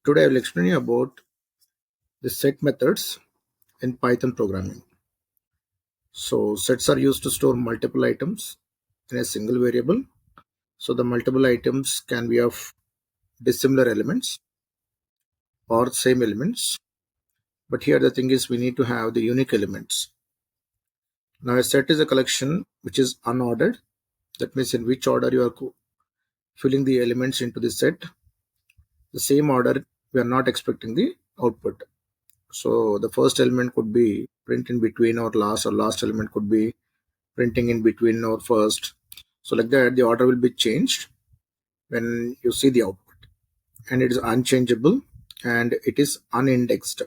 Today I will explain you about the set methods in Python programming. So sets are used to store multiple items in a single variable. So the multiple items can be of dissimilar elements or same elements. But here the thing is we need to have the unique elements. Now a set is a collection which is unordered. That means in which order you are filling the elements into the set. The same order we are not expecting the output. So the first element could be print in between or last element could be printing in between or first. So like that, the order will be changed when you see the output, and it is unchangeable and it is unindexed.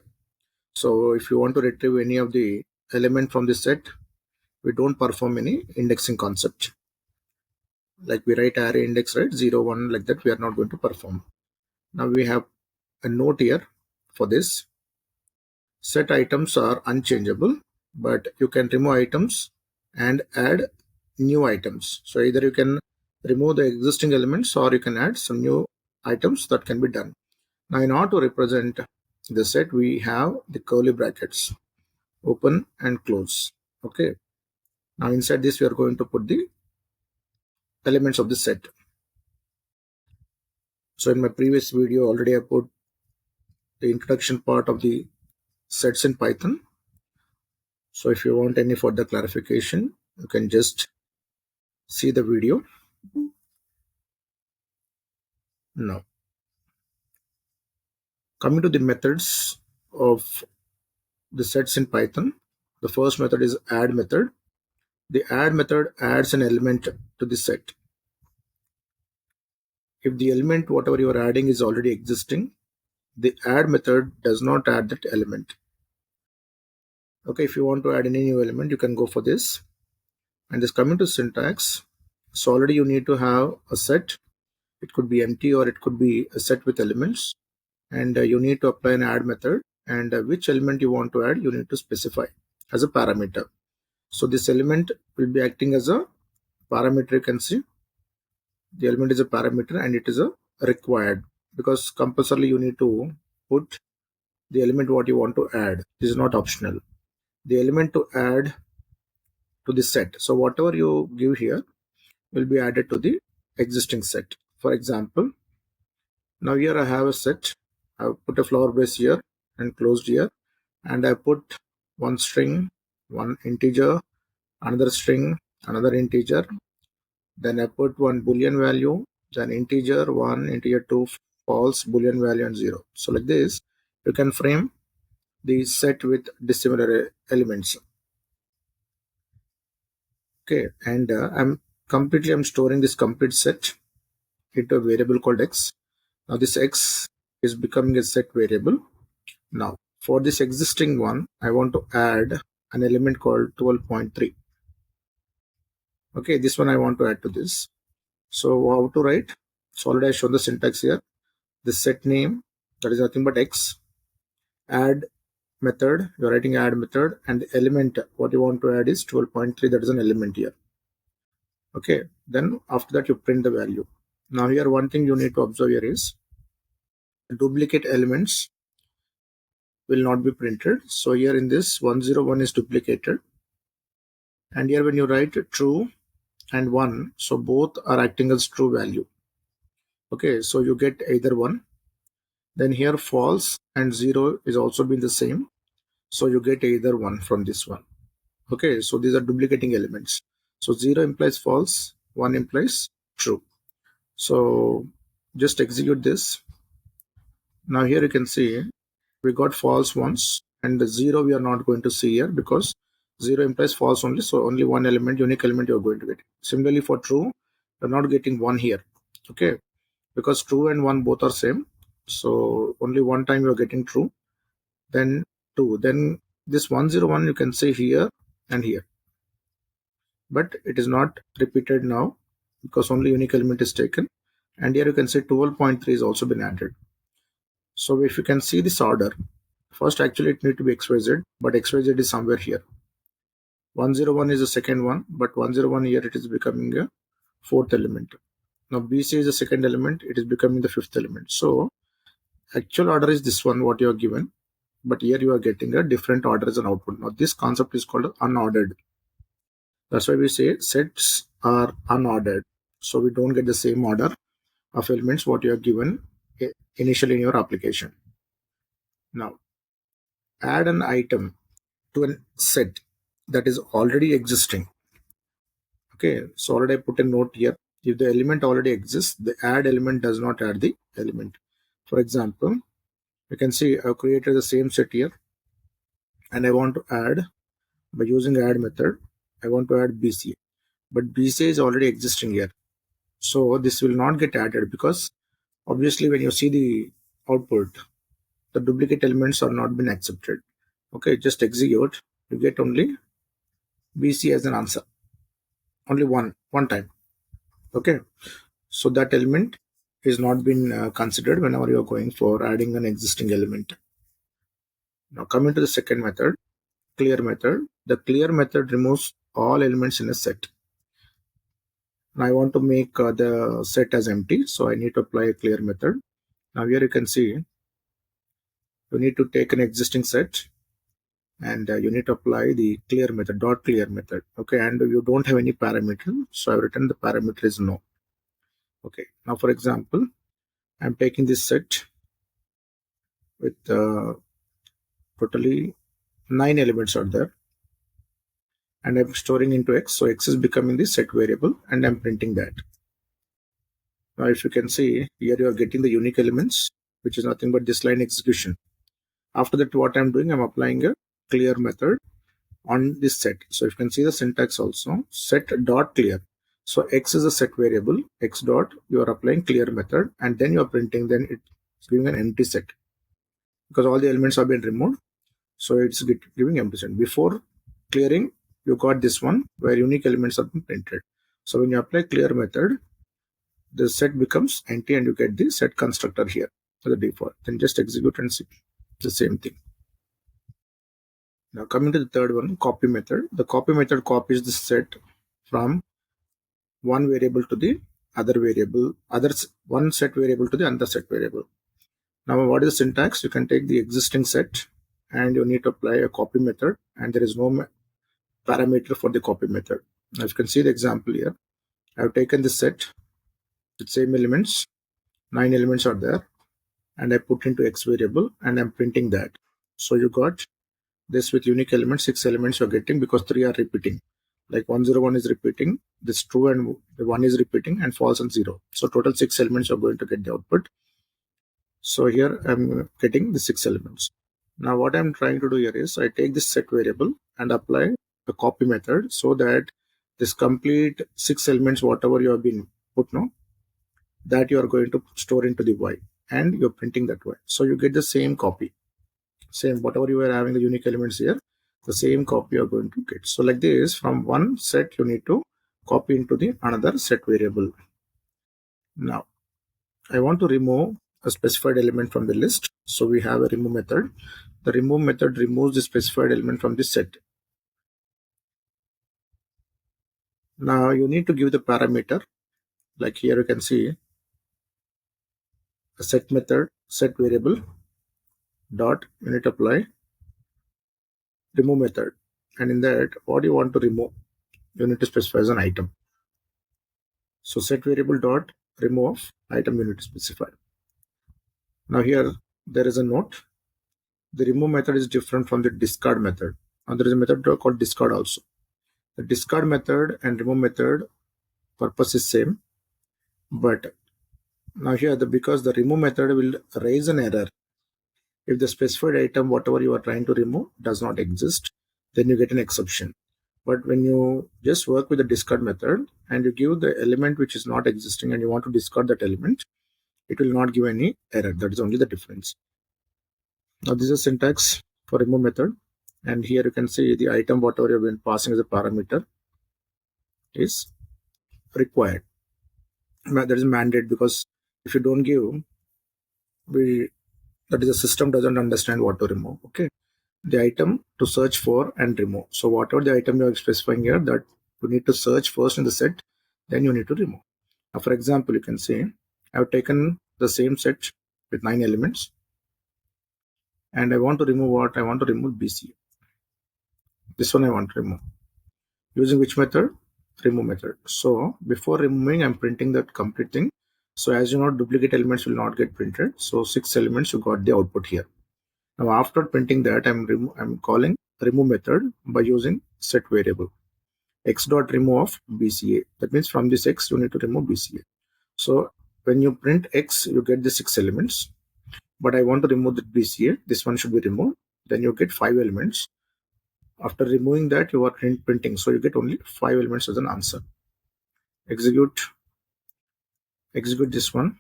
So if you want to retrieve any of the element from the set, we don't perform any indexing concept. Like we write array index, right? 0, 1, like that, we are not going to perform. Now we have a note here for this. Set items are unchangeable, but you can remove items and add new items. So either you can remove the existing elements or you can add some new items that can be done. Now in order to represent the set, we have the curly brackets, open and close. Okay. Now inside this, we are going to put the elements of the set. So in my previous video already I put the introduction part of the sets in Python. So if you want any further clarification, you can just see the video. Now, coming to the methods of the sets in Python, the first method is add method. The add method adds an element to the set. If the element whatever you are adding is already existing, the add method does not add that element. Okay, if you want to add any new element, you can go for this. And this coming to syntax, so already you need to have a set. It could be empty or it could be a set with elements, and you need to apply an add method, and which element you want to add you need to specify as a parameter. So this element will be acting as a parameter. You can see the element is a parameter and it is a required, because compulsorily you need to put the element what you want to add. This is not optional. The element to add to the set, so whatever you give here will be added to the existing set. For example, now here I have a set. I've put a flower base here and closed here, and I put one string, one integer, another string, another integer. Then I put one boolean value, then integer 1, integer 2, false, boolean value, and 0. So like this, you can frame the set with dissimilar elements. Okay, and I'm storing this complete set into a variable called x. Now this x is becoming a set variable. Now for this existing one, I want to add an element called 12.3. Okay, this one I want to add to this. So how to write? So already I shown the syntax here. The set name, that is nothing but x. Add method, you're writing add method, and the element what you want to add is 12.3. That is an element here. Okay, then after that you print the value. Now here one thing you need to observe here is duplicate elements will not be printed. So here in this 101 is duplicated, and here when you write true and 1, so both are acting as true value. Okay, so you get either 1. Then here false and 0 is also been the same, so you get either 1 from this one. Okay, so these are duplicating elements. So 0 implies false, 1 implies true. So just execute this. Now here you can see we got false once, and the 0 we are not going to see here because 0 implies false only, so only one element, unique element, you are going to get. Similarly for true, you're not getting 1 here. Okay, because true and 1 both are same, so only one time you are getting true, then 2, then this 101 you can see here and here, but it is not repeated now because only unique element is taken. And here you can see 12.3 is also been added. So if you can see this order, first actually it need to be xyz, but xyz is somewhere here. 101 is the second one, but 101 here it is becoming a fourth element. Now BC is the second element, it is becoming the fifth element. So actual order is this one, what you are given, but here you are getting a different order as an output. Now this concept is called unordered. That's why we say sets are unordered. So we don't get the same order of elements what you are given initially in your application. Now add an item to a set that is already existing. Okay, so already I put a note here. If the element already exists, the add element does not add the element. For example, you can see I've created the same set here, and I want to add by using add method. I want to add BCA, but BCA is already existing here, so this will not get added because obviously when you see the output, the duplicate elements are not been accepted. Okay, just execute. You get only BC as an answer, only one time. Okay, so that element is not been considered whenever you are going for adding an existing element. Now coming to the second method, clear method. The clear method removes all elements in a set. Now I want to make the set as empty, so I need to apply a clear method. Now here you can see you need to take an existing set and you need to apply the clear method, dot clear method. Okay, and you don't have any parameter, so I've written the parameter is no. Okay, now for example, I'm taking this set with totally 9 elements are there, and I'm storing into X, so X is becoming the set variable, and I'm printing that. Now if you can see here, you are getting the unique elements, which is nothing but this line execution. After that, what I'm doing, I'm applying a clear method on this set. So if you can see the syntax also, set dot clear. So X is a set variable, X dot, you are applying clear method, and then you are printing, then it's giving an empty set because all the elements have been removed. So it's giving empty set. Before clearing, you got this one where unique elements have been printed. So when you apply clear method, the set becomes empty and you get the set constructor here for the default. Then just execute and see the same thing. Now coming to the third one, copy method. The copy method copies the set from one variable to the other variable, one set variable to the other set variable. Now what is the syntax? You can take the existing set and you need to apply a copy method, and there is no parameter for the copy method. Now you can see the example here. I have taken this set with same elements, 9 elements are there, and I put into X variable and I'm printing that. So you got this with unique elements, 6 elements you're getting because 3 are repeating. Like 101 is repeating, this true and the 1 is repeating, and false and 0. So total 6 elements are going to get the output. So here I'm getting the 6 elements. Now what I'm trying to do here is I take this set variable and apply the copy method so that this complete 6 elements, whatever you have been put now, that you are going to store into the Y, and you're printing that Y. So you get the same copy. Same, whatever you are having the unique elements here, the same copy you're going to get. So like this, from one set you need to copy into the another set variable. Now I want to remove a specified element from the list, so we have a remove method. The remove method removes the specified element from the set. Now you need to give the parameter, like here you can see a set method, set variable dot, you need to apply remove method, and in that what you want to remove, you need to specify as an item. So set variable dot remove item, you need to specify. Now here there is a note, the remove method is different from the discard method, and there is a method called discard also. The discard method and remove method purpose is same, but now here because the remove method will raise an error if the specified item whatever you are trying to remove does not exist, then you get an exception. But when you just work with the discard method and you give the element which is not existing and you want to discard that element, it will not give any error. That is only the difference. Now this is syntax for remove method, and here you can see the item whatever you have been passing as a parameter is required. That is mandate, because if you don't give, that is the system doesn't understand what to remove. Okay, the item to search for and remove. So whatever the item you are specifying here, that you need to search first in the set, then you need to remove. Now for example, you can see I have taken the same set with 9 elements, and I want to remove what? I want to remove BCA. This one I want to remove. Using which method? Remove method. So before removing, I'm printing that complete thing. So as you know, duplicate elements will not get printed. So 6 elements, you got the output here. Now after printing that, I'm calling remove method by using set variable x dot remove of BCA. That means from this x, you need to remove BCA. So when you print x, you get the 6 elements. But I want to remove the BCA. This one should be removed. Then you get 5 elements. After removing that, you are printing. So you get only 5 elements as an answer. Execute this one.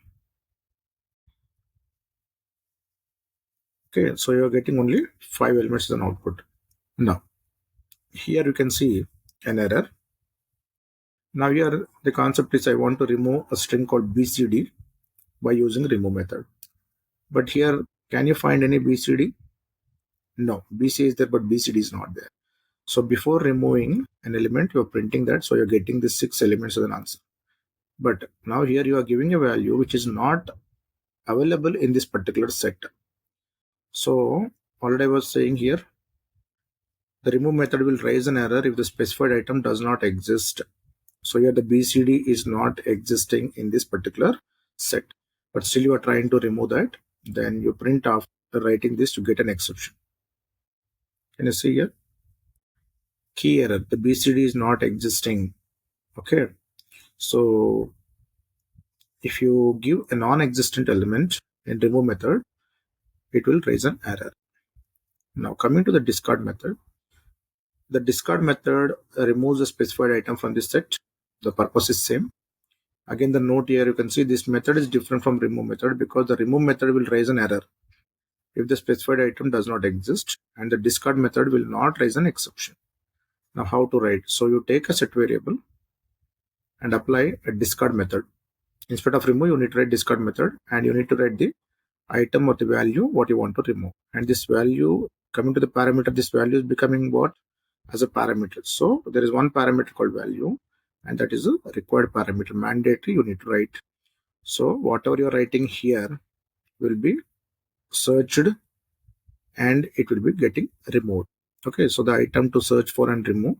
Okay, so you are getting only 5 elements as an output. Now, here you can see an error. Now here the concept is I want to remove a string called BCD by using remove method. But here, can you find any BCD? No, BCA is there, but BCD is not there. So before removing an element, you're printing that, so you're getting the 6 elements as an answer. But now here you are giving a value which is not available in this particular set. So already I was saying here, the remove method will raise an error if the specified item does not exist. So here the BCD is not existing in this particular set, but still you are trying to remove that. Then you print after writing this to get an exception. Can you see here? Key error, the BCD is not existing. Okay, so if you give a non-existent element in remove method, it will raise an error. Now coming to the discard method, the discard method removes a specified item from this set. The purpose is same. Again, the note here, you can see this method is different from remove method because the remove method will raise an error if the specified item does not exist, and the discard method will not raise an exception. Now how to write? So you take a set variable and apply a discard method. Instead of remove, you need to write discard method, and you need to write the item or the value what you want to remove. And this value, coming to the parameter, this value is becoming what? As a parameter. So there is one parameter called value, and that is a required parameter, mandatory you need to write. So whatever you're writing here will be searched and it will be getting removed. Okay, so the item to search for and remove,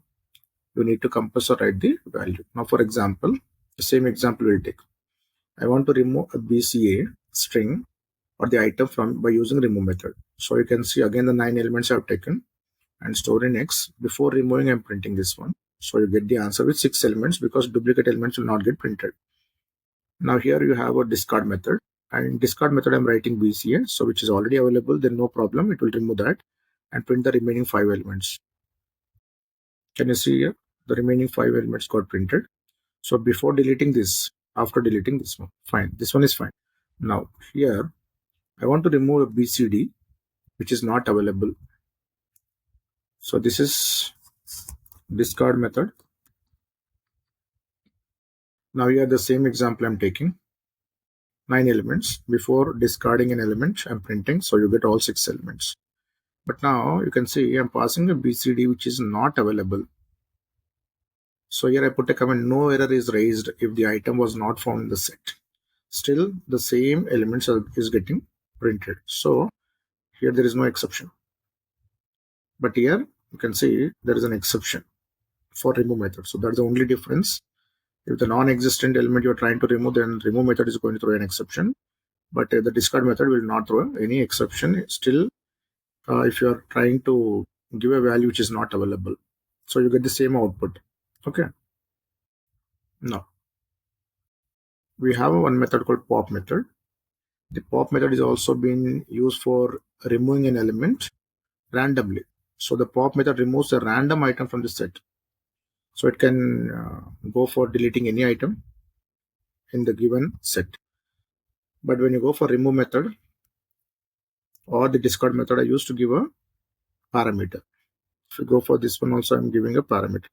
you need to compass or write the value. Now for example, the same example we'll take. I want to remove a BCA string or the item from by using remove method. So you can see again the 9 elements I've taken and store in X. Before removing, I'm printing this one. So you get the answer with 6 elements because duplicate elements will not get printed. Now here you have a discard method, and in discard method I'm writing BCA, so which is already available, then no problem, it will remove that and print the remaining 5 elements. Can you see here? The remaining 5 elements got printed. So before deleting this, after deleting this one, fine, this one is fine. Now here I want to remove a BCD which is not available. So this is discard method. Now here the same example I'm taking, 9 elements. Before discarding an element, I'm printing, so you get all 6 elements. But now you can see I'm passing a BCD which is not available. So here I put a comment, no error is raised if the item was not found in the set. Still the same elements is getting printed. So here there is no exception. But here you can see there is an exception for remove method. So that's the only difference. If the non-existent element you're trying to remove, then remove method is going to throw an exception. But the discard method will not throw any exception. Still, if you are trying to give a value which is not available, so you get the same output. Okay. Now we have one method called pop method. The pop method is also being used for removing an element randomly. So the pop method removes a random item from the set. So it can go for deleting any item in the given set. But when you go for remove method or the discard method, I used to give a parameter. If you go for this one also, I'm giving a parameter.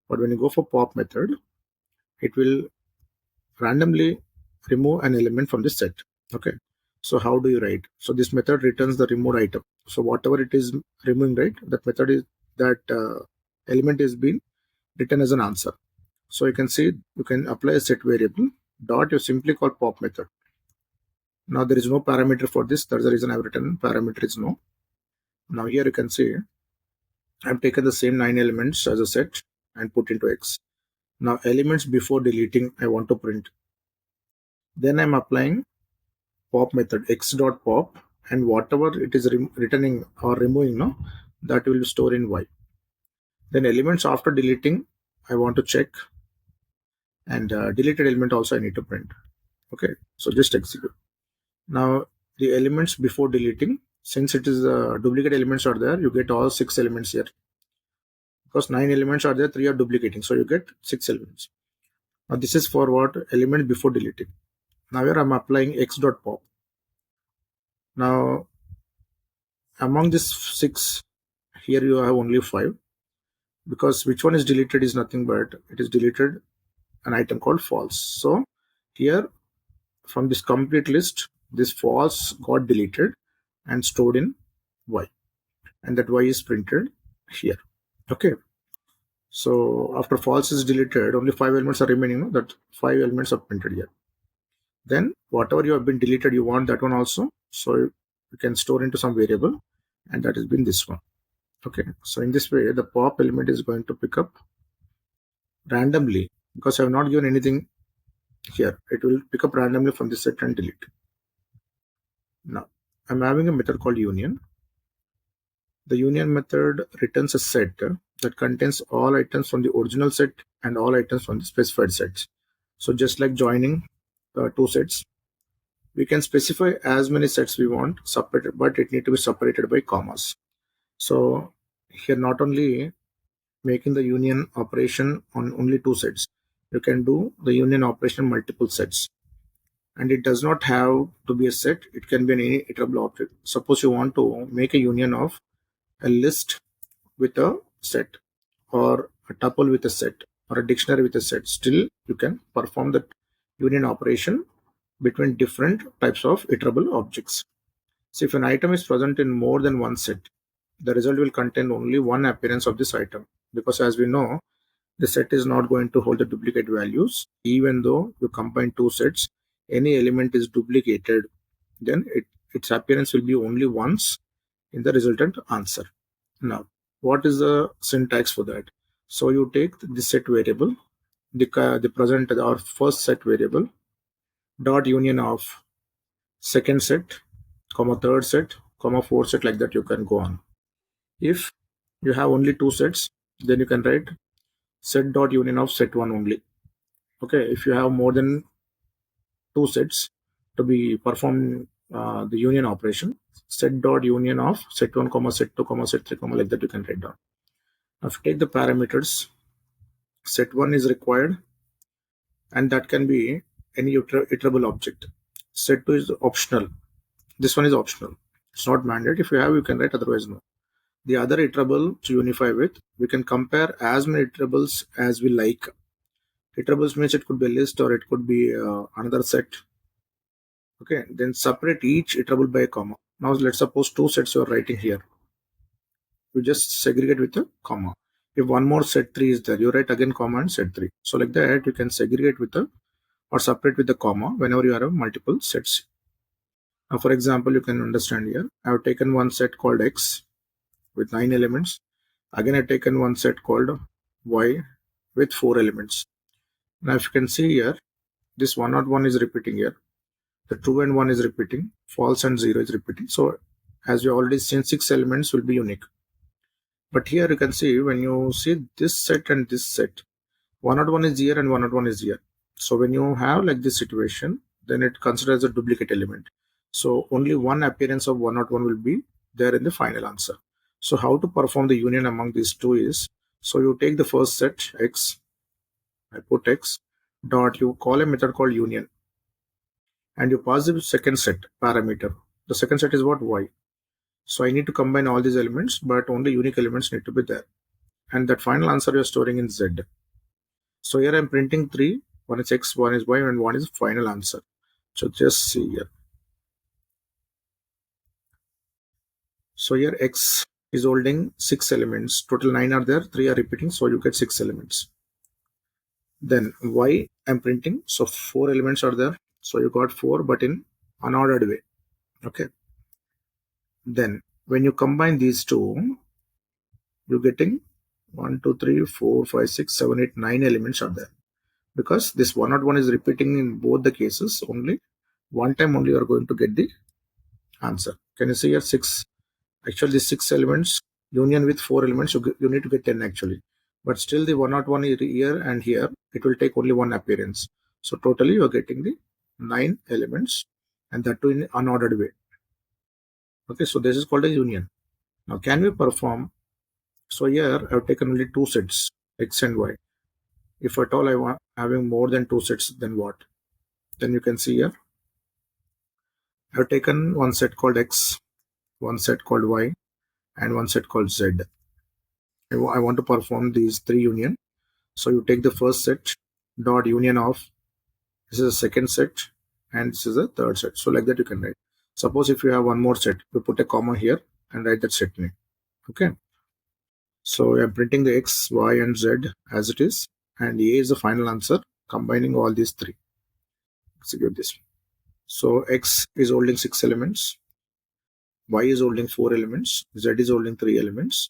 But when you go for pop method, it will randomly remove an element from the set. Okay. So how do you write? So this method returns the removed item. So whatever it is removing, right? That method is that element is being written as an answer. So you can see you can apply a set variable dot. You simply call pop method. Now there is no parameter for this. That's the reason I've written parameter is no. Now here you can see I've taken the same 9 elements as a set and put into X. Now elements before deleting I want to print. Then I'm applying pop method x dot pop, and whatever it is returning or removing, no, that will store in Y. Then elements after deleting I want to check, and deleted element also I need to print. Okay, so just execute. Now the elements before deleting, since it is duplicate elements are there, you get all 6 elements here. Because 9 elements are there, 3 are duplicating, so you get 6 elements. Now this is for what? Element before deleting. Now here I'm applying x dot pop. Now among these 6, here you have only 5, because which one is deleted is nothing but it is deleted an item called false. So here from this complete list, this false got deleted and stored in Y, and that Y is printed here. Okay, so after false is deleted, only 5 elements are remaining, no? That 5 elements are printed here. Then whatever you have been deleted, you want that one also, so you can store into some variable, and that has been this one. Okay, so in this way the pop element is going to pick up randomly, because I have not given anything here. It will pick up randomly from this set and delete. Now I'm having a method called union. The union method returns a set that contains all items from the original set and all items from the specified sets. So just like joining 2 sets, we can specify as many sets we want separated, but it need to be separated by commas. So here not only making the union operation on only 2 sets, you can do the union operation multiple sets, and it does not have to be a set. It can be any iterable object. Suppose you want to make a union of a list with a set, or a tuple with a set, or a dictionary with a set, still you can perform that union operation between different types of iterable objects. So if an item is present in more than one set, the result will contain only one appearance of this item, because as we know, the set is not going to hold the duplicate values. Even though you combine 2 sets, any element is duplicated, then its appearance will be only once in the resultant answer. Now what is the syntax for that? So you take the set variable, the present or first set variable, dot union of second set, comma third set, comma fourth set, like that you can go on. If you have only 2 sets, then you can write set dot union of set 1 only. Okay, if you have more than 2 sets to be performed the union operation, set dot union of set 1 comma set 2 comma set 3 comma, like that you can write down. Now if you take the parameters, set 1 is required, and that can be any iterable object. Set 2 is optional. This one is optional. It's not mandate. If you have, you can write, otherwise no. The other iterable to unify with, we can compare as many iterables as we like. Iterables means it could be a list, or it could be another set. Okay, then separate each iterable by a comma. Now let's suppose 2 sets you are writing here. You just segregate with a comma. If one more set 3 is there, you write again comma and set 3. So like that, you can segregate with a or separate with the comma whenever you have multiple sets. Now for example, you can understand here, I have taken one set called X with 9 elements. Again I have taken one set called Y with 4 elements. Now if you can see here, this 101 is repeating here, the true and 1 is repeating, false and 0 is repeating. So as we already seen, 6 elements will be unique. But here you can see, when you see this set and this set, 101 is here and 101 is here. So when you have like this situation, then it considers a duplicate element. So only one appearance of 101 will be there in the final answer. So how to perform the union among these two is, so you take the first set X, I put X dot, you call a method called union, and you pass the second set parameter. The second set is what? Y. So I need to combine all these elements, but only unique elements need to be there. And that final answer you're storing in Z. So here I'm printing 3. One is X, one is Y, and one is final answer. So just see here. So here X is holding 6 elements. Total 9 are there, 3 are repeating, so you get 6 elements. Then Y I'm printing, so 4 elements are there. So you got 4, but in unordered way. Okay. Then when you combine these two, you're getting 1, 2, 3, 4, 5, 6, 7, 8, 9 elements are there. Because this 101 is repeating in both the cases, only one time only you are going to get the answer. Can you see here 6? Actually, the 6 elements union with 4 elements, you need to get 10 actually. But still the 101 is here and here, it will take only one appearance. So totally you are getting the 9 elements, and that too in unordered way. Okay, so this is called a union. Now can we perform? So here I have taken only 2 sets, X and Y. If at all I want having more than 2 sets, then what? Then you can see here I have taken one set called X, one set called Y, and one set called Z. I want to perform these 3 union. So you take the first set dot union of, this is a second set, and this is a third set. So like that you can write. Suppose if you have one more set, you put a comma here and write that set name. Okay. So I'm printing the X, Y, and Z as it is, and A is the final answer, combining all these 3. Execute this. So X is holding 6 elements, Y is holding 4 elements, Z is holding 3 elements,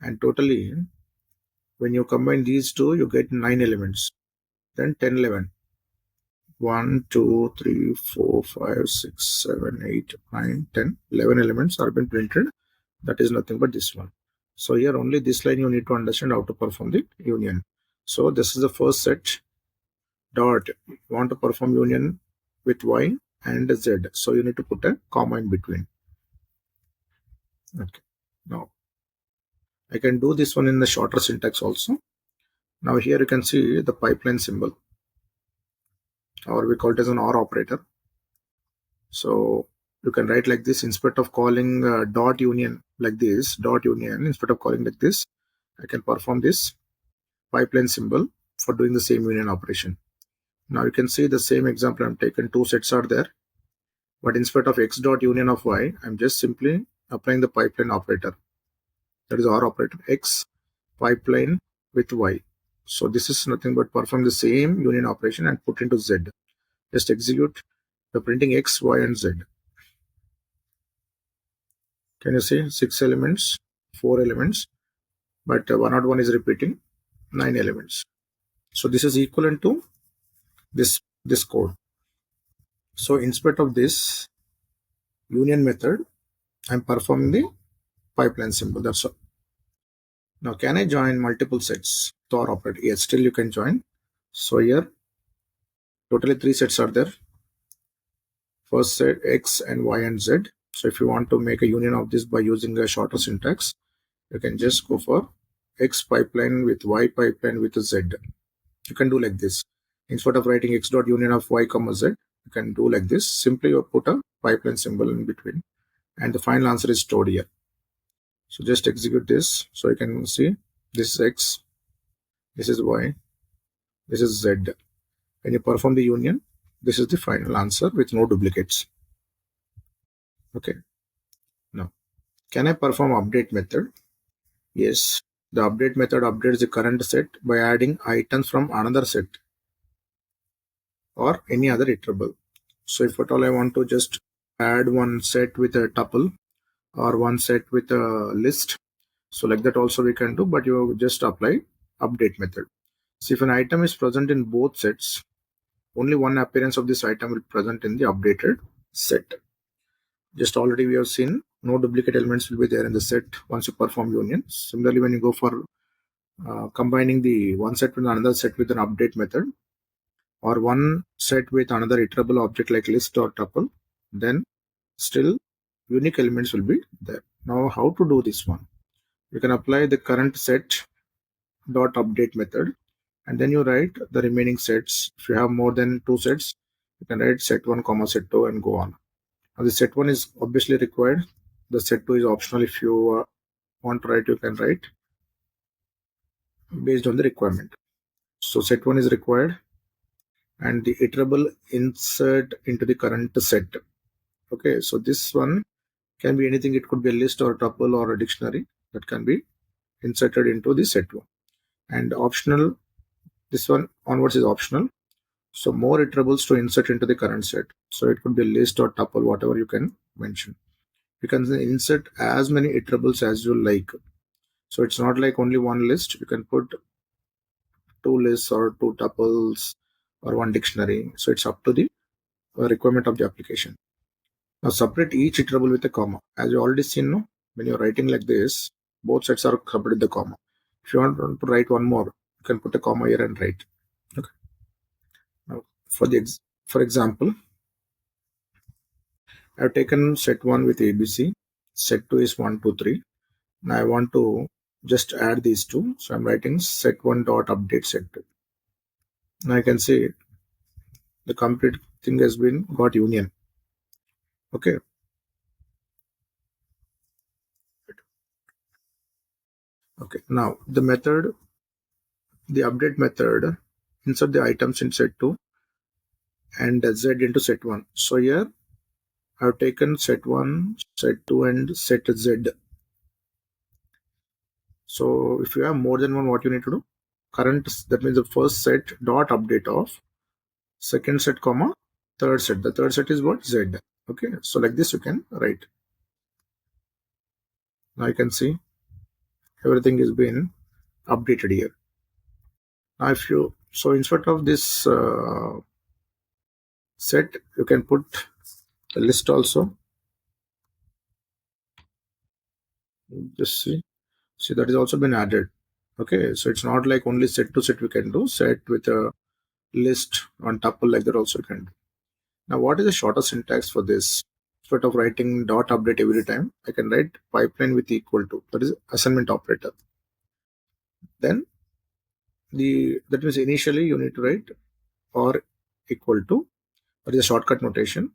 and totally when you combine these two, you get 9 elements. Then 10, 11. 1, 2, 3, 4, 5, 6, 7, 8, 9, 10, 11 elements are been printed. That is nothing but this one. So here only this line you need to understand how to perform the union. So this is the first set dot. You want to perform union with Y and Z. So you need to put a comma in between. Okay. Now I can do this one in the shorter syntax also. Now here you can see the pipeline symbol, or we call it as an OR operator. So you can write like this, instead of calling dot union like this, dot union, instead of calling like this, I can perform this pipeline symbol for doing the same union operation. Now you can see the same example I'm taken, 2 sets are there, but instead of X dot union of Y, I'm just simply applying the pipeline operator. That is OR operator, X pipeline with Y. So this is nothing but perform the same union operation and put into Z. Just execute the printing X, Y, and Z. Can you see 6 elements, 4 elements, but 101 is repeating 9 elements. So this is equivalent to this code. So instead of this union method, I'm performing the pipeline symbol. That's all. Now can I join multiple sets to OR operator? Yes, still you can join. So here totally 3 sets are there. First set X and Y and Z. So if you want to make a union of this by using a shorter syntax, you can just go for X pipeline with Y pipeline with Z. You can do like this. Instead of writing X dot union of Y comma Z, you can do like this. Simply you put a pipeline symbol in between, and the final answer is stored here. So just execute this. So you can see this is X, this is Y, this is Z. When you perform the union, this is the final answer with no duplicates. Okay. Now, can I perform update method? Yes. The update method updates the current set by adding items from another set or any other iterable. So if at all I want to just add one set with a tuple or one set with a list, so like that also we can do, but you just apply update method. So if an item is present in both sets, only one appearance of this item will present in the updated set. Just already we have seen no duplicate elements will be there in the set once you perform union. Similarly, when you go for combining the one set with another set with an update method, or one set with another iterable object like list or tuple, then still unique elements will be there. Now how to do this one? You can apply the current set dot update method, and then you write the remaining sets. If you have more than 2 sets, you can write set 1 comma set 2 and go on. Now the set 1 is obviously required. The set 2 is optional. If you want to write, you can write based on the requirement. So set 1 is required, and the iterable insert into the current set. Okay, so this one can be anything. It could be a list or a tuple or a dictionary that can be inserted into the set 1. And optional, this one onwards is optional. So more iterables to insert into the current set. So it could be a list or tuple, whatever you can mention. You can insert as many iterables as you like. So it's not like only one list. You can put two lists or two tuples or one dictionary. So it's up to the requirement of the application. Now separate each iterable with a comma. As you already seen, no? When you're writing like this, both sets are covered with the comma. If you want to write one more, you can put a comma here and write. Okay. Now for example, I've taken set 1 with ABC. Set 2 is 1, 2, 3. Now I want to just add these two. So I'm writing set 1 dot update set 2. Now I can see the complete thing has been got union. Okay. Okay. Now the method, the update method, insert the items in set 2 and Z into set 1. So here I've taken set 1, set 2 and set Z. So if you have more than one, what you need to do? Current, that means the first set dot update of second set comma third set. The third set is what? Z. Okay. So like this you can write. Now you can see everything is being updated here. Now if you, so instead of this set, you can put the list also. Just see that is also been added. Okay, so it's not like only set to set we can do, set with a list on tuple like that also you can do. Now what is the shorter syntax for this? Instead of writing dot update every time, I can write pipeline with equal to, that is assignment operator. Then that means initially you need to write or equal to, that is a shortcut notation.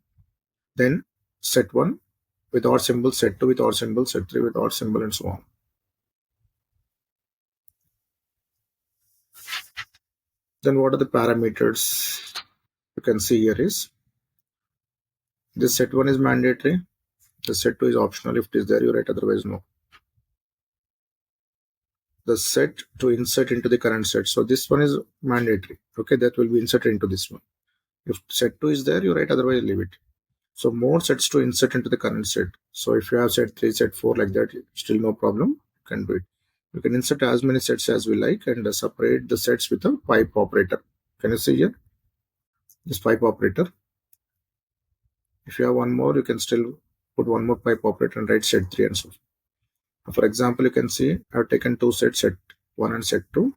Then set 1 with or symbol, set 2 with or symbol, set 3 with or symbol, and so on. Then what are the parameters you can see here is this set 1 is mandatory, the set 2 is optional. If it is there, you write, otherwise no. The set to insert into the current set, so this one is mandatory. Okay, that will be inserted into this one. If set 2 is there, you write, otherwise leave it. So more sets to insert into the current set. So if you have set 3, set 4 like that, still no problem, you can do it. You can insert as many sets as we like and separate the sets with a pipe operator. Can you see here? This pipe operator. If you have one more, you can still put one more pipe operator and write set 3 and so on. For example, you can see I have taken two sets, set 1 and set 2.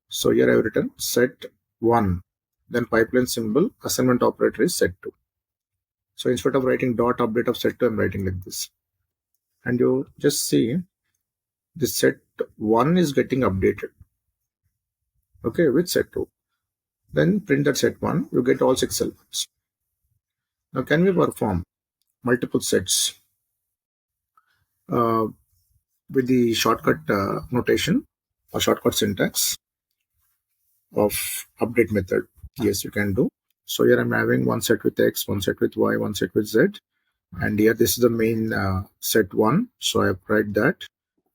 So here I have written set 1. Then pipeline symbol, assignment operator is set 2. So instead of writing dot update of set 2, I'm writing like this. And you just see the set 1 is getting updated. Okay, with set 2. Then print that set 1, you get all 6 elements. Now can we perform multiple sets with the shortcut notation or shortcut syntax of update method? Yes, you can do. So here I'm having one set with X, one set with Y, one set with Z. And here this is the main set 1. So I write that.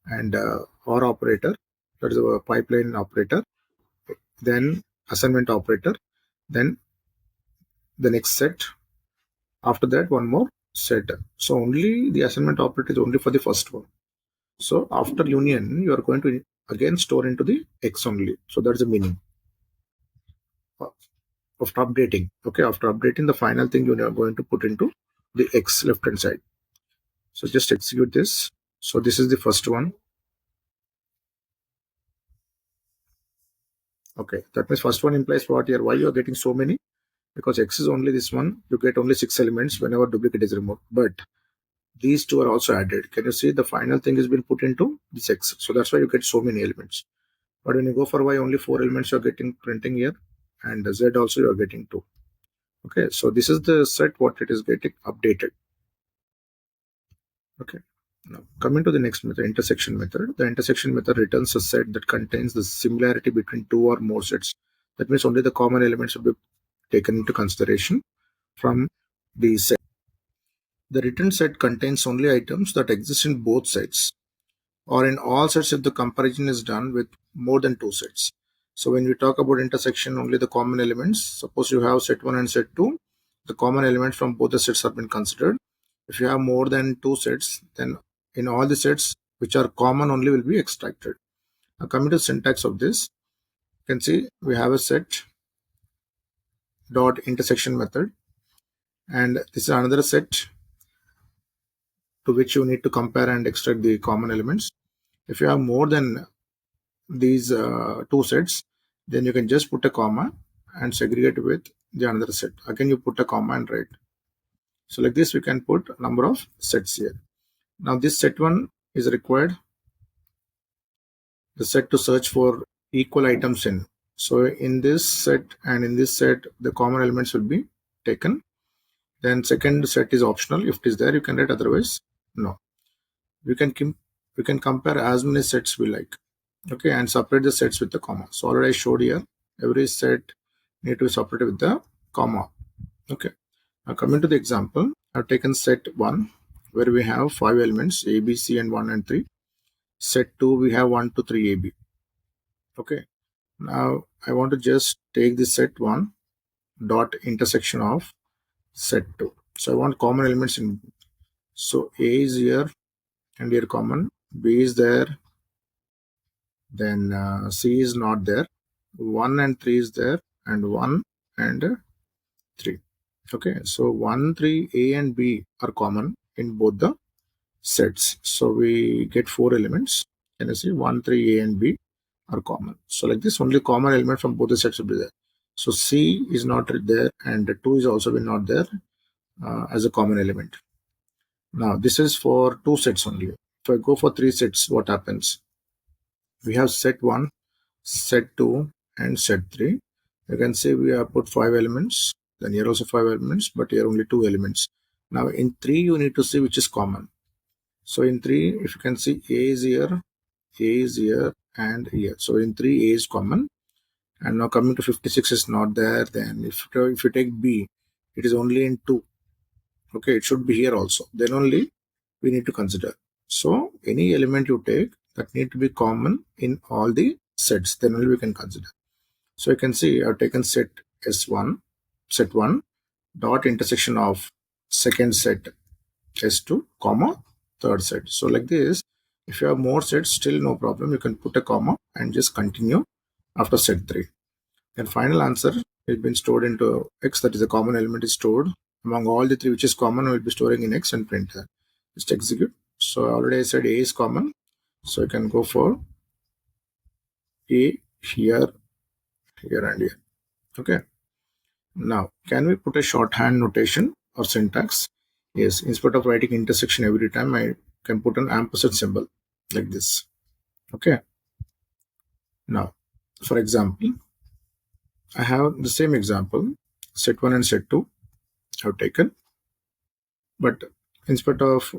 And OR operator, that is a pipeline operator. Then assignment operator. Then the next set. After that, one more set. So only the assignment operator is only for the first one. So after union, you are going to again store into the X only. So that's the meaning of updating. Okay, after updating, the final thing you are going to put into the X left hand side. So just execute this. So this is the first one. Okay, that means first one implies what here? Why you are getting so many? Because X is only this one. You get only 6 elements whenever duplicate is removed. But these two are also added. Can you see the final thing has been put into this X? So that's why you get so many elements. But when you go for Y, only 4 elements you're getting printing here. And Z also you're getting 2. Okay, so this is the set what it is getting updated. Okay, now coming to the next method, intersection method. The intersection method returns a set that contains the similarity between 2 or more sets. That means only the common elements will be taken into consideration from the set. The return set contains only items that exist in both sets or in all sets if the comparison is done with more than 2 sets. So when we talk about intersection, only the common elements, suppose you have set 1 and set 2, the common elements from both the sets have been considered. If you have more than 2 sets, then in all the sets which are common only will be extracted. Now coming to syntax of this, you can see we have a set dot intersection method, and this is another set to which you need to compare and extract the common elements. If you have more than these 2 sets, then you can just put a comma and segregate with the another set. Again, you put a comma and write. So like this, we can put a number of sets here. Now this set 1 is required, the set to search for equal items in. So in this set and in this set, the common elements will be taken. Then second set is optional. If it is there, you can write, otherwise no. We can compare as many sets we like. Okay, and separate the sets with the comma. So already I showed here, every set need to be separated with the comma. Okay, now coming to the example, I've taken set 1 where we have 5 elements A, B, C and 1 and 3. Set 2 we have 1 to 3 AB. Okay, now I want to just take the set 1 dot intersection of set 2. So I want common elements in. So A is here and here common, B is there, then C is not there, 1 and 3 is there, and 1 and 3. Okay, so 1, 3, A and B are common in both the sets. So we get 4 elements. Can you see 1, 3, A and B are common. So like this, only common element from both the sets will be there. So C is not there and 2 is also not there as a common element. Now this is for 2 sets only. If I go for 3 sets, what happens? We have set 1, set 2 and set 3. You can see we have put 5 elements, then here also 5 elements, but here only 2 elements. Now in 3 you need to see which is common. So in 3, if you can see, A is here and here. So in 3 A is common. And now coming to 56 is not there. Then if you take B, it is only in 2. Okay, it should be here also. Then only we need to consider. So any element you take, that need to be common in all the sets, then only we can consider. So you can see I've taken set S1, set 1 dot intersection of second set S2 comma third set. So like this, if you have more sets, still no problem, you can put a comma and just continue after set 3. Then final answer has been stored into X, that is a common element is stored among all the 3 which is common, will be storing in X and print that. Just execute. So already I said A is common, so you can go for A here, here and here. Okay, now can we put a shorthand notation or syntax? Yes, instead of writing intersection every time, I can put an ampersand symbol like this. Okay, now for example, I have the same example, set 1 and set 2 have taken, but instead of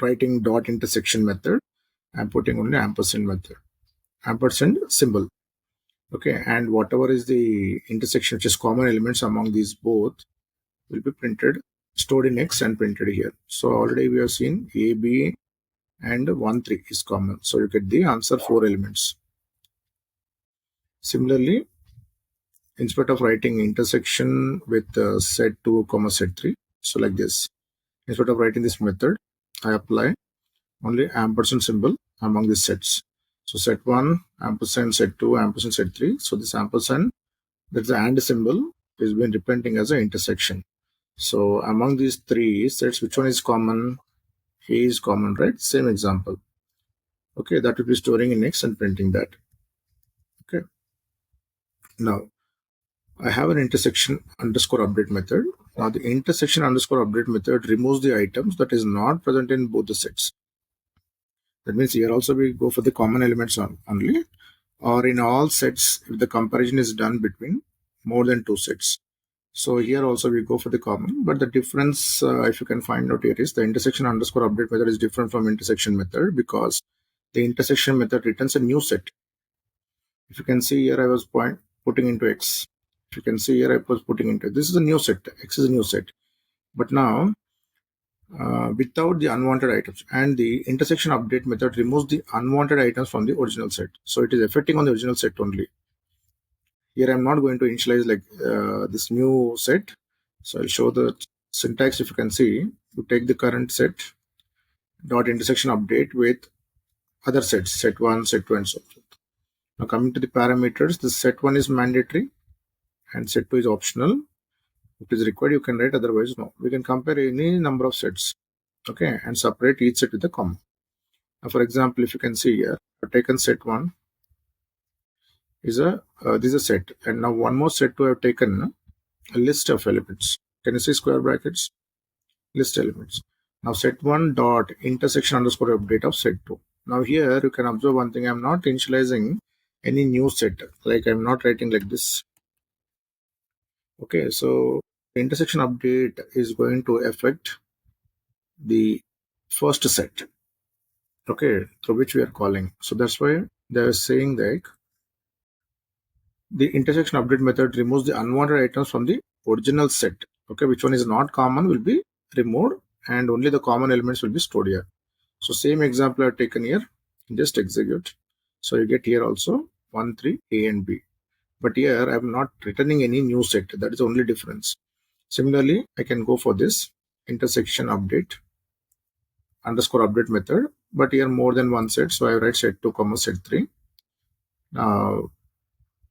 writing dot intersection method, I'm putting only ampersand symbol. Okay, and whatever is the intersection which is common elements among these both will be printed, stored in X and printed here. So already we have seen A, B and 1, 3 is common. So you get the answer 4 elements. Similarly, instead of writing intersection with set 2 comma set 3, so like this, instead of writing this method, I apply only ampersand symbol among these sets. So set 1 ampersand set 2 ampersand set 3. So this ampersand, that's the and symbol, is been representing as an intersection. So among these 3 sets, which one is common? A is common, right? Same example. Okay, that will be storing in X and printing that. Okay. Now I have an intersection underscore update method. Now the intersection underscore update method removes the items that is not present in both the sets. That means here also we go for the common elements only, or in all sets if the comparison is done between more than 2 sets. So here also we go for the common, but the difference, if you can find out here, is the intersection underscore update method is different from intersection method because the intersection method returns a new set. If you can see here, I was putting into X. If you can see here, I was putting into, this is a new set, X is a new set. But now, without the unwanted items, and the intersection update method removes the unwanted items from the original set. So it is affecting on the original set only. Here I'm not going to initialize like this new set. So I'll show the syntax. If you can see, you take the current set dot intersection update with other sets, set 1, set 2, and so forth. Now coming to the parameters, the set 1 is mandatory and set 2 is optional. If it is required, you can write, otherwise no. We can compare any number of sets, okay, and separate each set with a comma. Now for example, if you can see here, I've taken set 1 is this is a set, and now one more set 2 I have taken a list of elements. Can you see square brackets? List elements. Now set 1 dot intersection underscore update of set 2. Now here you can observe one thing. I'm not initializing any new set. Like I'm not writing like this. Okay, so the intersection update is going to affect the first set. Okay, through which we are calling. So that's why they are saying that the intersection update method removes the unwanted items from the original set. Okay, which one is not common will be removed and only the common elements will be stored here. So same example I've taken here, just execute. So you get here also 1, 3, A and B. But here I'm not returning any new set. That is the only difference. Similarly, I can go for this intersection update underscore update method, but here more than one set. So I write set 2, set 3. Now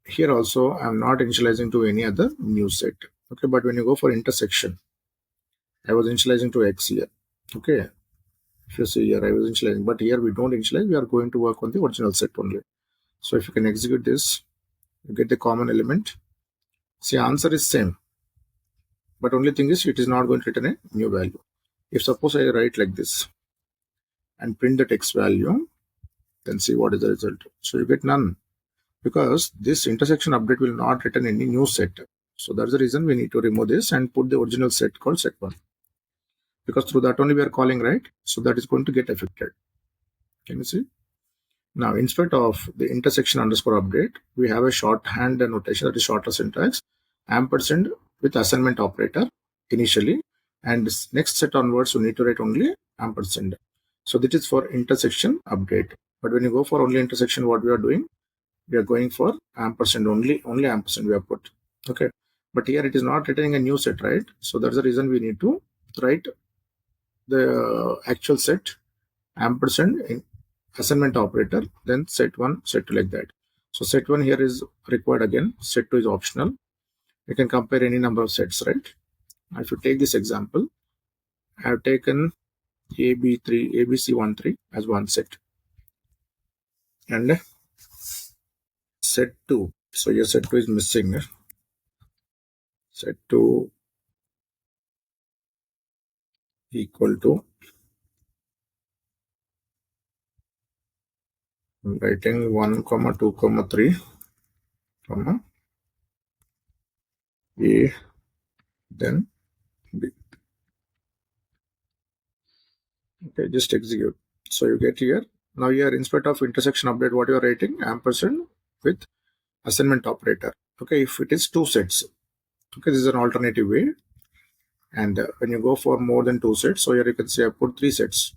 here also I'm not initializing to any other new set. Okay, but when you go for intersection, I was initializing to X here. Okay, if you see here, I was initializing, but here we don't initialize. We are going to work on the original set only. So if you can execute this, you get the common element. See, answer is same, but only thing is it is not going to return a new value. If suppose I write like this and print the text value, then see what is the result. So you get none, because this intersection update will not return any new set. So that's the reason we need to remove this and put the original set called set 1, because through that only we are calling, right? So that is going to get affected. Can you see? Now, instead of the intersection underscore update, we have a shorthand notation, that is shorter syntax, ampersand with assignment operator initially, and this next set onwards you need to write only ampersand. So this is for intersection update. But when you go for only intersection, what we are doing, we are going for ampersand only ampersand we have put. Okay, but here it is not returning a new set, right? So that's the reason we need to write the actual set ampersand in assignment operator, then set 1, set 2, like that. So set 1 here is required again, set 2 is optional. You can compare any number of sets, right? If you take this example, I have taken ABC13 as one set, and set 2. So your set 2 is missing. Set 2 equal to, I'm writing 1, 2, 3, comma A, then B. Okay, just execute. So you get here. Now here, instead of intersection update, what you are writing, ampersand with assignment operator. Okay, if it is 2 sets. Okay, this is an alternative way. And when you go for more than 2 sets, so here you can say I put 3 sets.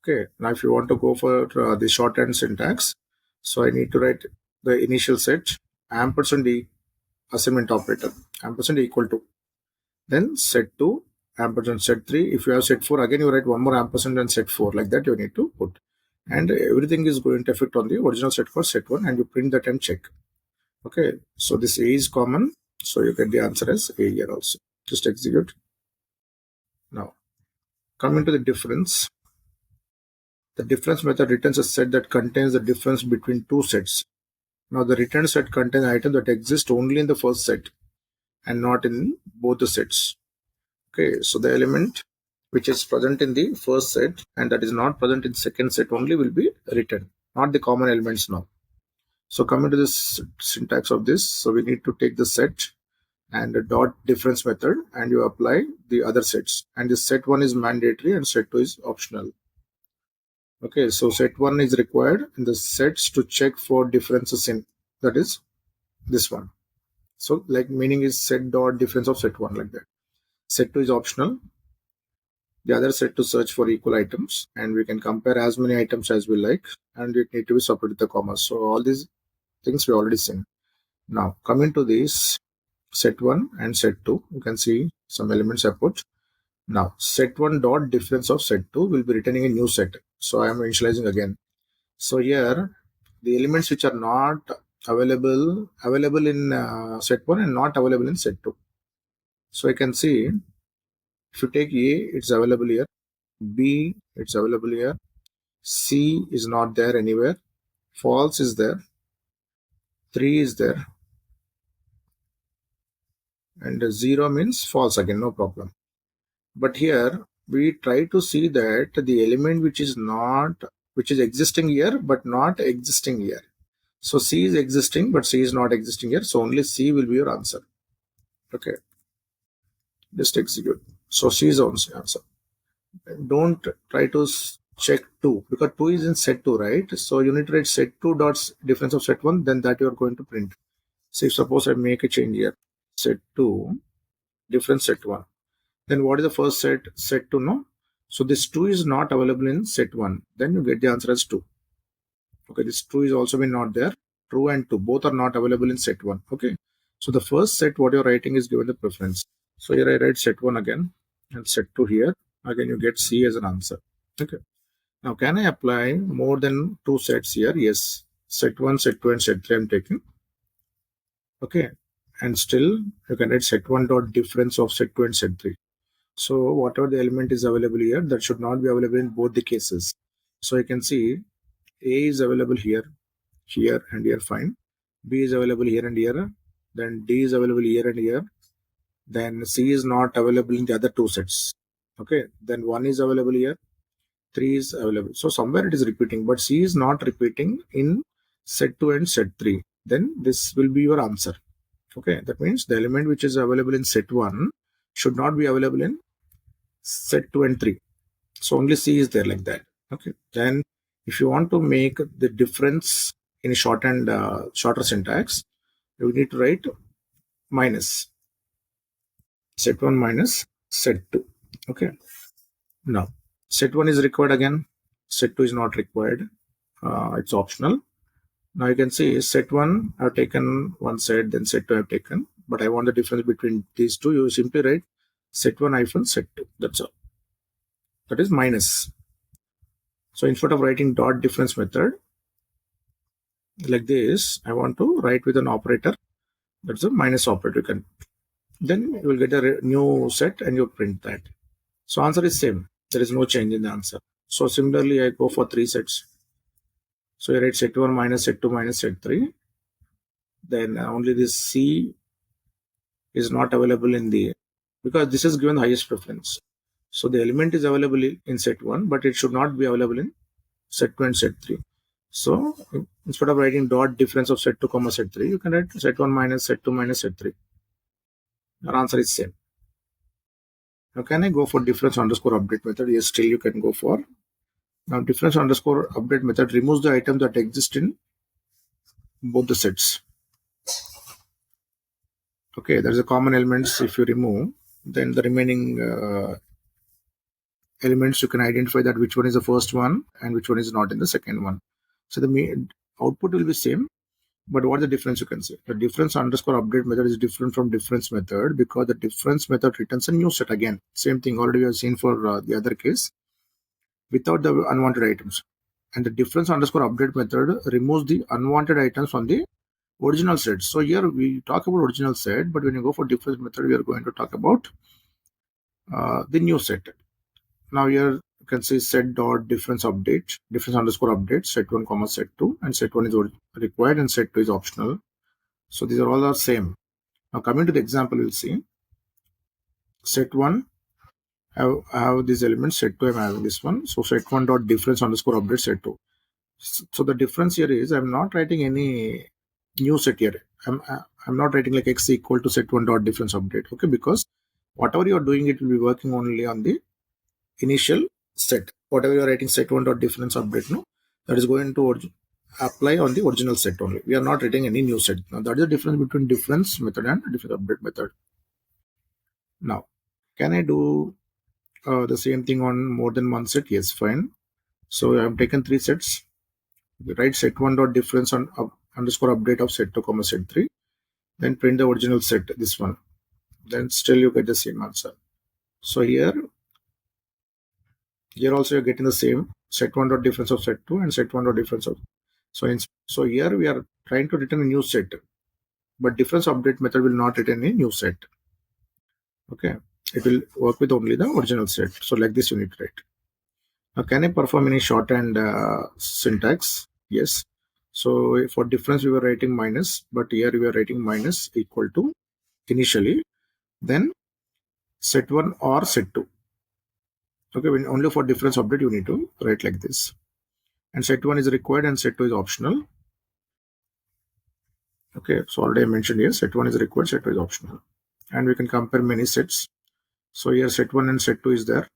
Okay, now if you want to go for the shorthand syntax, so I need to write the initial set ampersand assignment operator, ampersand equal to, then set 2 ampersand set 3. If you have set 4, again you write one more ampersand and set 4, like that you need to put, and everything is going to affect on the original set for set 1, and you print that and check. Okay, so this A is common, so you get the answer as A here also. Just execute. Now coming to the difference, the difference method returns a set that contains the difference between 2 sets. Now the returned set contains items that exist only in the first set and not in both the sets. Okay, so the element which is present in the first set and that is not present in second set only will be returned, not the common elements now. So coming to this syntax of this, so we need to take the set and the dot difference method and you apply the other sets, and the set 1 is mandatory and set 2 is optional. Okay, so set 1 is required in the sets to check for differences in, that is this one. So like meaning is set dot difference of set 1, like that. Set 2 is optional. The other set to search for equal items, and we can compare as many items as we like, and it need to be separated with the commas. So all these things we already seen. Now coming to this set 1 and set 2, you can see some elements I put. Now set1 dot difference of set2 will be returning a new set. So I am initializing again. So here the elements which are not available in set1 and not available in set2. So I can see if you take A, it's available here. B, it's available here. C is not there anywhere. False is there. 3 is there. And 0 means false again, no problem. But here we try to see that the element which is existing here but not existing here. So C is existing but C is not existing here. So only C will be your answer. Okay. Just execute. So C is also answer. Don't try to check 2 because 2 is in set 2, right? So you need to write set 2 dots difference of set 1, then that you are going to print. So suppose I make a change here, set 2 difference set 1. Then what is the first set? Set 2, no? So this 2 is not available in set 1. Then you get the answer as 2. Okay, this 2 is also been not there. True and 2 both are not available in set 1. Okay. So the first set what you're writing is given the preference. So here I write set 1 again and set 2 here. Again you get C as an answer. Okay. Now can I apply more than 2 sets here? Yes. Set 1, set 2 and set 3 I'm taking. Okay. And still you can write set 1 dot difference of set 2 and set 3. So whatever the element is available here, that should not be available in both the cases. So you can see A is available here and here, fine. B is available here and here. Then D is available here and here. Then C is not available in the other 2 sets. Okay. Then 1 is available here. 3 is available. So somewhere it is repeating, but C is not repeating in set 2 and set 3. Then this will be your answer. Okay. That means the element which is available in set 1 should not be available in set 2 and 3. So only C is there like that. Okay. Then if you want to make the difference in shorter syntax, you need to write minus set 1 minus set 2. Okay. Now set 1 is required again. Set 2 is not required. It's optional. Now you can see set 1 I've taken one set, then set 2 I've taken, but I want the difference between these two. You simply write set 1 hyphen set 2. That's all. That is minus. So instead of writing dot difference method like this, I want to write with an operator. That's a minus operator. Then you will get a new set and you print that. So answer is same. There is no change in the answer. So similarly, I go for 3 sets. So I write set 1 minus set 2 minus set 3. Then only this C is not available in the, because this is given the highest preference. So the element is available in set 1, but it should not be available in set 2 and set 3. So instead of writing dot difference of set 2 comma set 3, you can write set 1 minus set 2 minus set 3. Your answer is same. Now can I go for difference underscore update method? Yes, still you can go for. Now difference underscore update method removes the item that exist in both the sets. Okay, there is a common elements. If you remove, then the remaining elements you can identify that which one is the first one and which one is not in the second one. So the output will be same, but what the difference you can see? The difference underscore update method is different from difference method because the difference method returns a new set again. Same thing already we have seen for the other case without the unwanted items. And the difference underscore update method removes the unwanted items from the original set. So here we talk about original set, but when you go for difference method, we are going to talk about the new set. Now here you can see set dot difference update, difference underscore update, set 1 comma set 2, and set 1 is required and set 2 is optional. So these are all the same. Now coming to the example, we'll see set 1 I have these elements, set 2 I'm having this one. So set 1 dot difference underscore update set 2. So the difference here is I'm not writing any new set here. I'm not writing like x equal to set 1 dot difference update. Okay, because whatever you are doing, it will be working only on the initial set. Whatever you are writing set 1 dot difference update, no, that is going to apply on the original set only. We are not writing any new set. Now that is the difference between difference method and difference update method. Now can I do the same thing on more than one set? Yes, fine. So I have taken 3 sets. We write set 1 dot difference underscore update of set 2 comma set 3. Then print the original set, this one. then still you get the same answer. So here also you're getting the same set 1 dot difference of set 2 and set 1 dot difference of. So here we are trying to return a new set, but difference update method will not return a new set. Okay, it will work with only the original set. So like this you need to write. Now can I perform any shorthand syntax? Yes. So for difference we were writing minus, but here we are writing minus equal to initially, then set 1 or set 2. Okay, when only for difference update you need to write like this. And set 1 is required and set 2 is optional. Okay, so already I mentioned here set 1 is required, set 2 is optional. And we can compare many sets. So here set 1 and set 2 is there.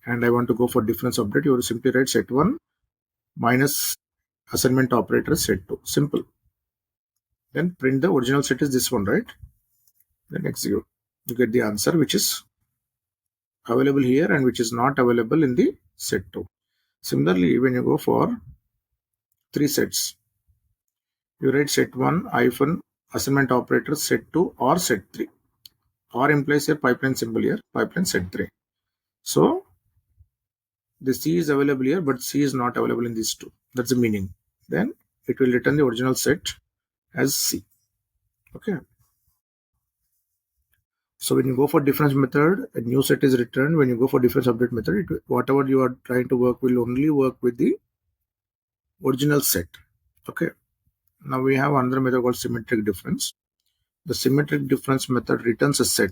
And I want to go for difference update. You will simply write set 1 minus assignment operator set 2. Simple. Then print the original set is this one, right? Then execute. You get the answer which is available here and which is not available in the set 2. Similarly, when you go for 3 sets, you write set 1 hyphen assignment operator set 2 or set 3. Or implies a pipeline symbol here, pipeline set 3. So the C is available here, but C is not available in these two. That's the meaning. Then it will return the original set as C. Okay. So when you go for difference method, a new set is returned. When you go for difference update method, whatever you are trying to work will only work with the original set. Okay. Now we have another method called symmetric difference. The symmetric difference method returns a set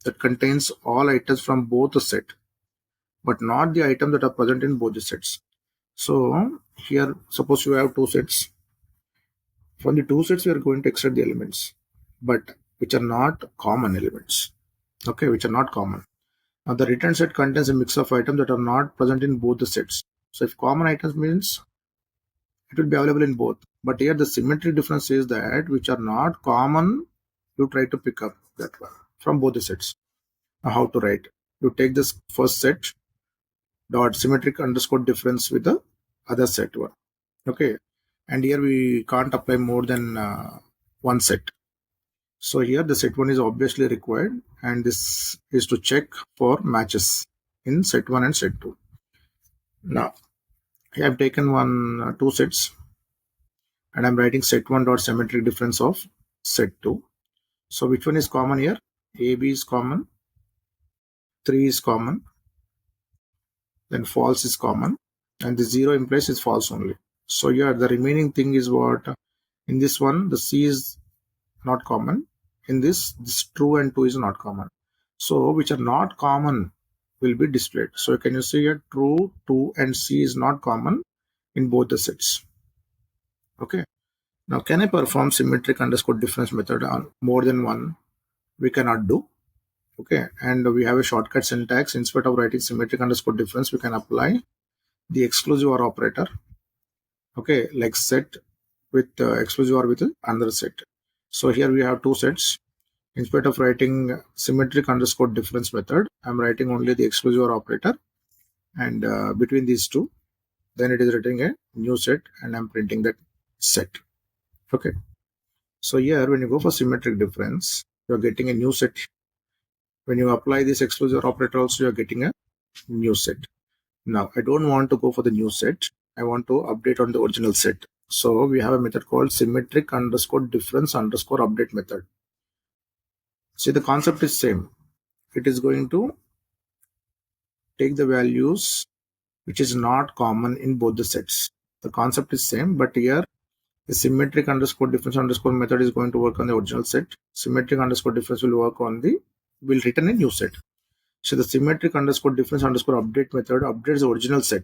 that contains all items from both the set, but not the items that are present in both the sets. So here, suppose you have 2 sets. From the 2 sets, we are going to extract the elements, but which are not common elements. Okay, which are not common. Now the return set contains a mix of items that are not present in both the sets. So if common items means it will be available in both. But here the symmetric difference is that which are not common, you try to pick up that one from both the sets. Now how to write? You take this first set dot symmetric underscore difference with the other set one. Okay, and here we can't apply more than one set. So here the set 1 is obviously required, and this is to check for matches in set 1 and set 2. Now I have taken 2 sets, and I'm writing set 1 dot symmetric difference of set 2. So which one is common here? AB is common, 3 is common, then false is common, and the 0 implies is false only. So here the remaining thing is what? In this one the C is not common. In this true and 2 is not common. So which are not common will be displayed. So can you see here true, 2 and C is not common in both the sets. Okay. Now can I perform symmetric underscore difference method on more than one? We cannot do. Okay. And we have a shortcut syntax. Instead of writing symmetric underscore difference, we can apply the exclusive OR operator. Okay. Like set with exclusive OR with another set. So here we have 2 sets. Instead of writing symmetric underscore difference method, I'm writing only the exclusive OR operator, and between these two, then it is returning a new set, and I'm printing that set. Okay. So here, when you go for symmetric difference, you're getting a new set. When you apply this exclusive OR operator, also you're getting a new set. Now, I don't want to go for the new set. I want to update on the original set. So we have a method called symmetric underscore difference underscore update method. See, the concept is same. It is going to take the values which is not common in both the sets. The concept is same, but here the symmetric underscore difference underscore method is going to work on the original set. Symmetric underscore difference will work on will return a new set. So the symmetric underscore difference underscore update method updates the original set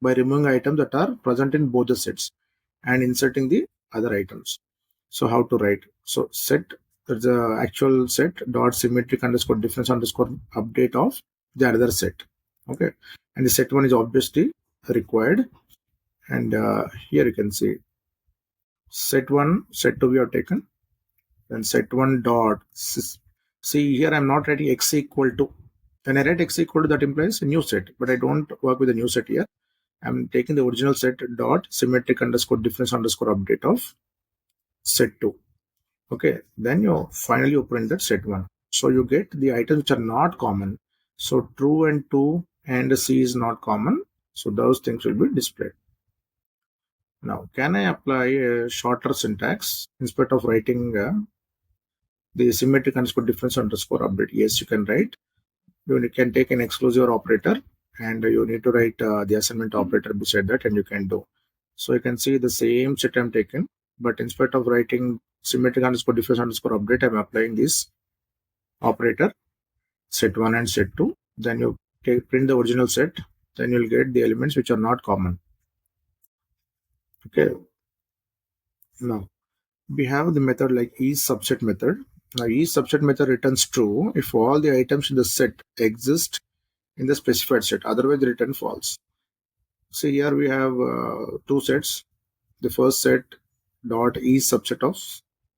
by removing items that are present in both the sets and inserting the other items. So how to write? So set, that's the actual set dot symmetric underscore difference underscore update of the other set. Okay, and the set 1 is obviously required, and here you can see set 1, set 2 we have taken, then set 1 dot, see here I'm not writing x equal to. When I write x equal to, that implies a new set, but I don't work with a new set here. I'm taking the original set dot symmetric underscore difference underscore update of set 2. Okay, then you finally print that set 1. So you get the items which are not common. So true and 2 and C is not common. So those things will be displayed. Now, can I apply a shorter syntax instead of writing the symmetric underscore difference underscore update? Yes, you can write. You can take an exclusive operator and you need to write the assignment operator beside that, and you can do. So you can see the same set I'm taken, but instead of writing symmetric underscore difference underscore update, I'm applying this operator set1 and set2. Then you print the original set, then you'll get the elements which are not common. Okay. Now we have the method like isSubset method. Now isSubset method returns true if all the items in the set exist in the specified set, otherwise return false. See, here we have two sets. The first set dot isSubset of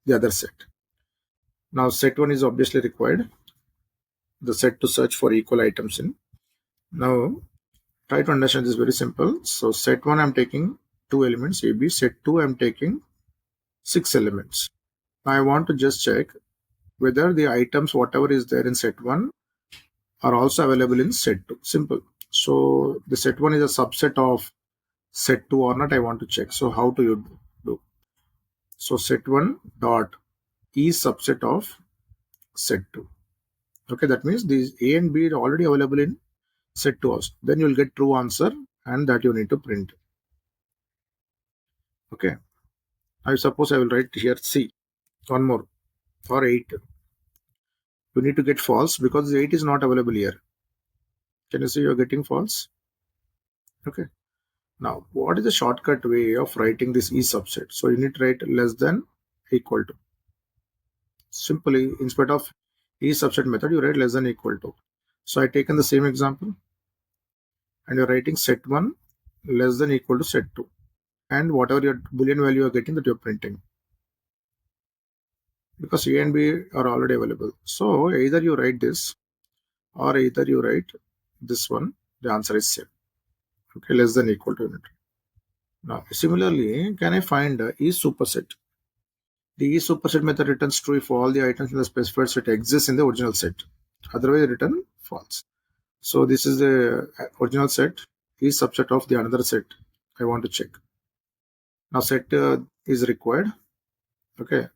the other set. Now set1 is obviously required, the set to search for equal items in. Now try to understand this, very simple. So set1 I'm taking 2 elements AB, set2 I'm taking 6 elements. Now I want to just check whether the items whatever is there in set1 are also available in set2. Simple. So the set1 is a subset of set2 or not, I want to check. So how do you do? So set1 dot is subset of set2. Okay, that means these A and B are already available in set2 also. Then you'll get true answer, and that you need to print. Okay. I suppose I will write here C. One more. Or 8. You need to get false because 8 is not available here. Can you see you're getting false? Okay. Now, what is the shortcut way of writing this E subset? So you need to write less than equal to. Simply, instead of E subset method, you write less than equal to. So I taken the same example, and you're writing set1 less than equal to set2. And whatever your boolean value you're getting, that you're printing. Because A and B are already available. So either you write this or either you write this one. The answer is same. Okay, less than equal to unit. Now, similarly, can I find issuperset? The issuperset method returns true if all the items in the specified set exist in the original set. Otherwise, return false. So this is the original set is subset of the another set. I want to check. Now set is required. Okay,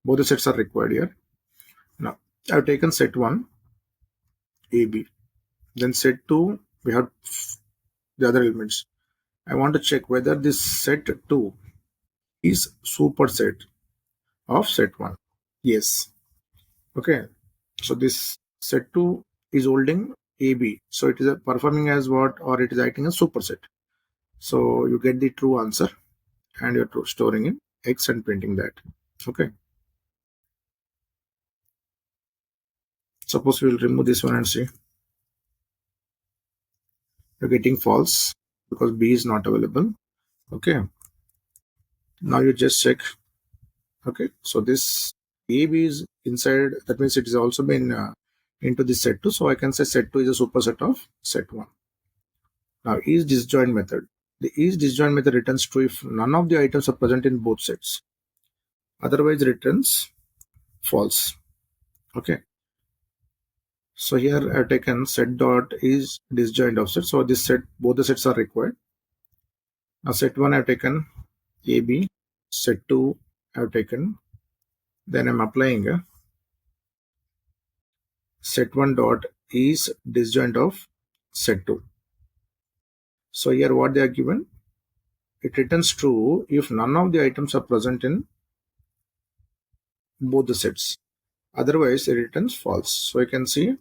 both the sets are required here. Now I've taken set 1 AB, then set 2 we have the other elements. I want to check whether this set 2 is superset of set 1. Yes. Okay, so this set 2 is holding AB, so it is performing as what, or it is acting as superset. So you get the true answer, and you're storing in X and printing that. Okay. Suppose we will remove this one and see. You're getting false because B is not available. Okay. Now you just check. Okay. So this AB is inside. That means it is also been into the set 2. So I can say set 2 is a superset of set 1. Now isdisjoint method. The isdisjoint method returns true if none of the items are present in both sets. Otherwise returns false. Okay. So here I have taken set dot is disjoint of set. So this set, both the sets are required. Now set 1 I have taken AB, set 2 I have taken. Then I'm applying set 1 dot is disjoint of set 2. So here what they are given, it returns true if none of the items are present in both the sets. Otherwise it returns false. So you can see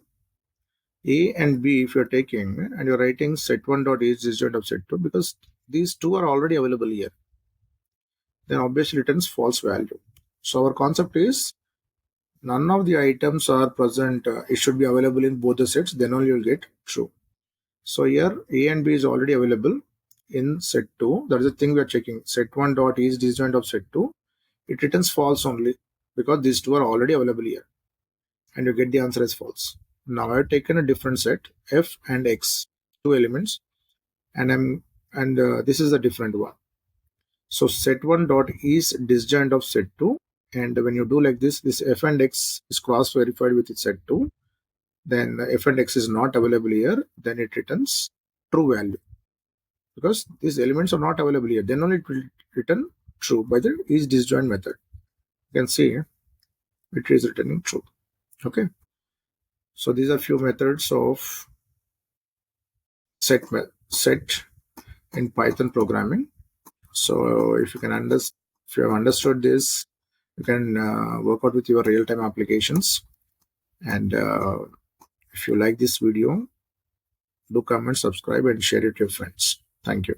A and B if you're taking and you're writing set 1 dot is disjoint of set 2, because these two are already available here, then obviously returns false value. So our concept is none of the items are present, it should be available in both the sets, then only you'll get true. So here A and B is already available in set 2. That is the thing we are checking. Set 1 dot is disjoint of set 2. It returns false only because these two are already available here, and you get the answer as false. Now I have taken a different set F and X, two elements, and this is a different one. So set 1 dot is disjoint of set 2, and when you do like this f and x is cross verified with its set 2, then f and x is not available here, then it returns true value, because these elements are not available here, then only it will return true by the isdisjoint method. You can see it is returning true. Okay, so these are few methods of set in Python programming. So if you have understood this, you can work out with your real-time applications. And if you like this video, do comment, subscribe, and share it with your friends. Thank you.